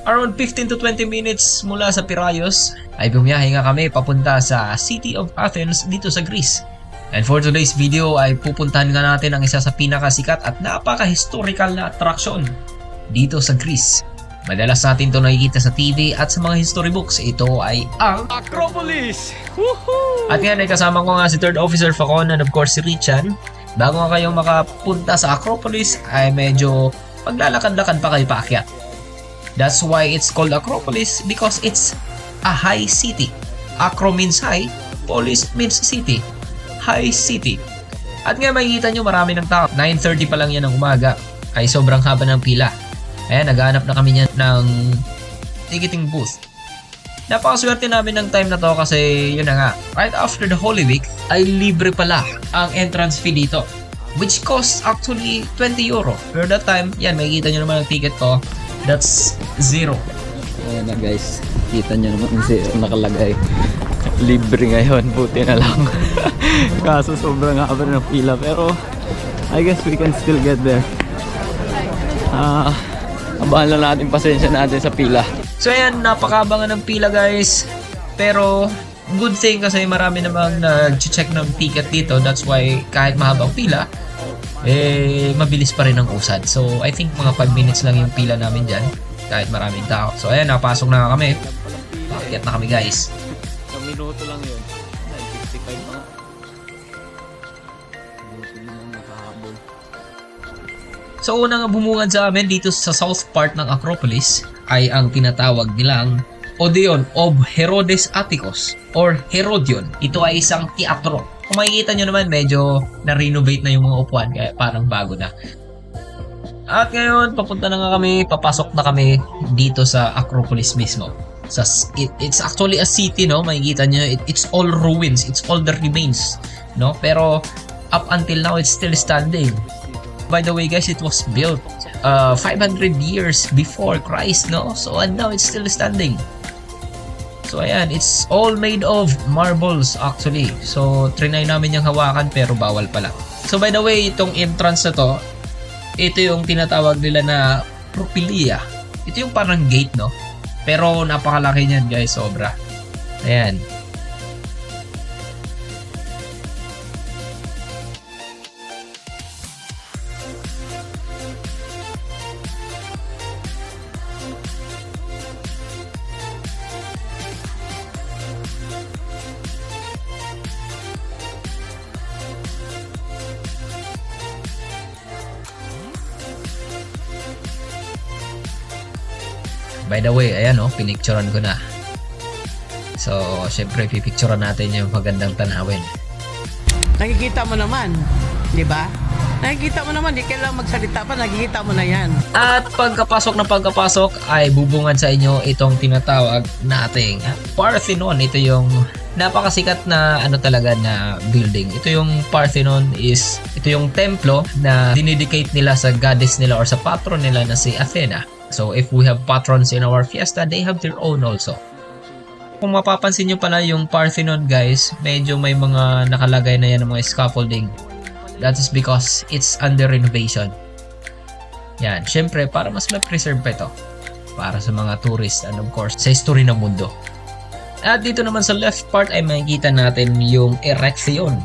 Around 15 to 20 minutes mula sa Piraeus ay bumiyahe nga kami papunta sa City of Athens dito sa Greece. And for today's video ay pupuntahan nga natin ang isa sa pinakasikat at napaka-historical na attraction dito sa Greece. Madalas natin ito nakikita sa TV at sa mga history books. Ito ay ang Acropolis! Woohoo! At yan ay kasama ko nga si Third Officer Facon and of course si Richan. Bago nga kayong makapunta sa Acropolis ay medyo maglalakad-lakad pa kayo paakyat. That's why it's called Acropolis because it's a high city. Acro means high, polis means city. High city. At nga makikita nyo marami ng tao. 9:30 pa lang yan ng umaga ay sobrang haba ng pila. Ayan, naghahanap na kami niyan ng ticketing booth. Napakaswerte namin ng time na to kasi yun na nga, right after the Holy Week ay libre pala ang entrance fee dito. Which costs actually 20 euro. Pero that time, yan, makikita nyo naman ang ticket ko. That's 0. Ayan na guys, kita nyo naman si nakalagay. Libre ngayon, buti na lang. Kaso sobrang haba ng pila pero I guess we can still get there. Abahan lang natin, pasensya natin sa pila. So ayan, napakabangan ng pila guys. Pero good thing kasi marami namang nag-check ng ticket dito. That's why kahit mahabang pila, mabilis pa rin ang usad. So I think mga 5 minutes lang yung pila namin dyan kahit maraming tao. So ayan, napasok na kami. Pakyat na kami guys. Isang minuto lang yun. 9:55 pa. So unang bumungad sa amin dito sa south part ng Acropolis ay ang tinatawag nilang Odeon of Herodes Atticus or Herodion. Ito ay isang teatro. Kung makikita nyo naman, medyo na-renovate na yung mga upuan kaya parang bago na. At ngayon, papunta na nga kami, papasok na kami dito sa Acropolis mismo. It's actually a city, no? Makikita nyo, it's all ruins, it's all the remains, no? Pero up until now, it's still standing. By the way guys, it was built 500 years before Christ, no? So and now it's still standing. So ayan, it's all made of marbles actually. So trinay namin yung hawakan pero bawal pala. So by the way, itong entrance na to, ito yung tinatawag nila na propylaea. Ito yung parang gate, no? Pero napakalaki niyan guys, sobra. Ayan. By the way, ayan o, pinicturean ko na. So, syempre, pipicturean natin yung magandang tanawin. Nakikita mo naman, di ba? Nakikita mo naman, di kailangan magsalita pa, nakikita mo na yan. At pagkapasok ay bubungad sa inyo itong tinatawag nating Parthenon. Ito yung napakasikat na ano talaga na building. Ito yung Parthenon ito yung templo na dinedicate nila sa goddess nila or sa patron nila na si Athena. So if we have patrons in our fiesta, they have their own also. Kung mapapansin nyo pala yung Parthenon guys, medyo may mga nakalagay na yan ng mga scaffolding. That is because it's under renovation. Yan, syempre para mas ma-preserve pa ito. Para sa mga tourist and of course sa history ng mundo. At dito naman sa left part ay makikita natin yung erection.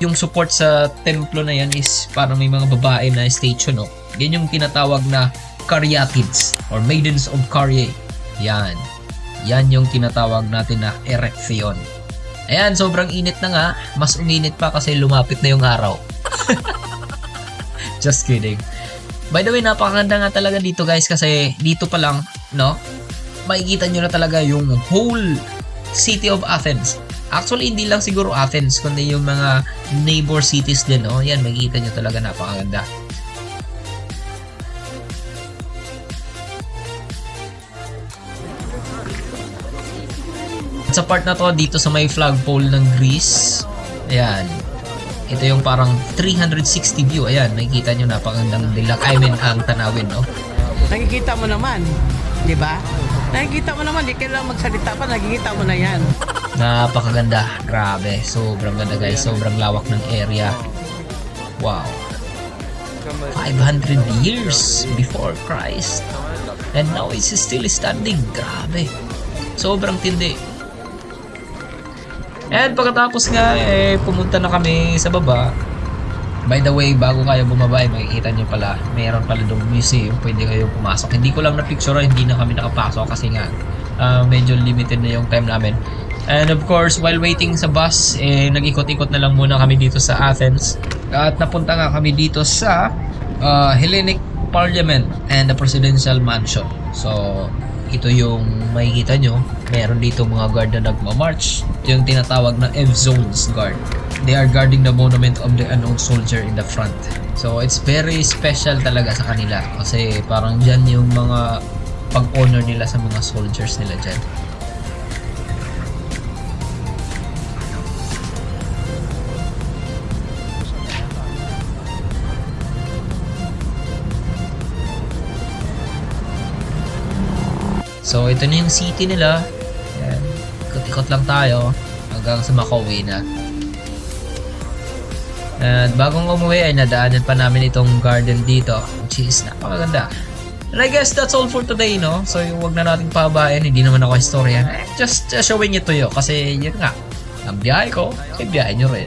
Yung support sa templo na yan is parang may mga babae na statue, no? Yan yung tinatawag na Caryatids or Maidens of Caryae. Yan. Yan yung tinatawag natin na erection. Ayan, sobrang init na nga. Mas uminit pa kasi lumapit na yung araw. Just kidding. By the way, napakaganda nga talaga dito guys kasi dito pa lang, no? Makikita nyo na talaga yung whole city of Athens. Actually, hindi lang siguro Athens, kundi yung mga neighbor cities din, no? Yan, makikita nyo talaga napakaganda. At sa part na to, dito sa may flagpole ng Greece, ayan, ito yung parang 360 view. Ayan, nakikita nyo napakagandang dilak. Ang tanawin, no? Nakikita mo naman, di ba? Nakikita mo naman, di kailangan magsalita pa, nakikita mo na yan. Napakaganda. Grabe. Sobrang ganda guys. Sobrang lawak ng area. Wow. 500 years before Christ. And now it's still standing. Grabe. Sobrang tindi. And pagkatapos nga, pumunta na kami sa baba. By the way, bago kayo bumaba, makikita nyo pala, mayroon pala doon museum, pwede kayong pumasok. Hindi ko lang na-picture, hindi na kami nakapasok kasi nga, medyo limited na yung time namin. And of course, while waiting sa bus, nag-ikot-ikot na lang muna kami dito sa Athens. At napunta nga kami dito sa Hellenic Parliament and the Presidential Mansion. So, ito yung makikita nyo. Meron dito mga guard na nagmamarch. Ito yung tinatawag na F-Zones guard. They are guarding the monument of the unknown soldier in the front. So, it's very special talaga sa kanila. Kasi parang dyan yung mga pag-honor nila sa mga soldiers nila dyan. So, ito na yung city nila. Ayan. Ikot-ikot lang tayo hanggang sa makauwi na. At bagong umuwi ay nadaanan pa namin itong garden dito, which is napakaganda. And I guess that's all for today, no? So, huwag na natin pabayan. Hindi naman ako historian. Just showing it to you. Kasi yun nga, ang biyahe ko, ay biyahe nyo rin.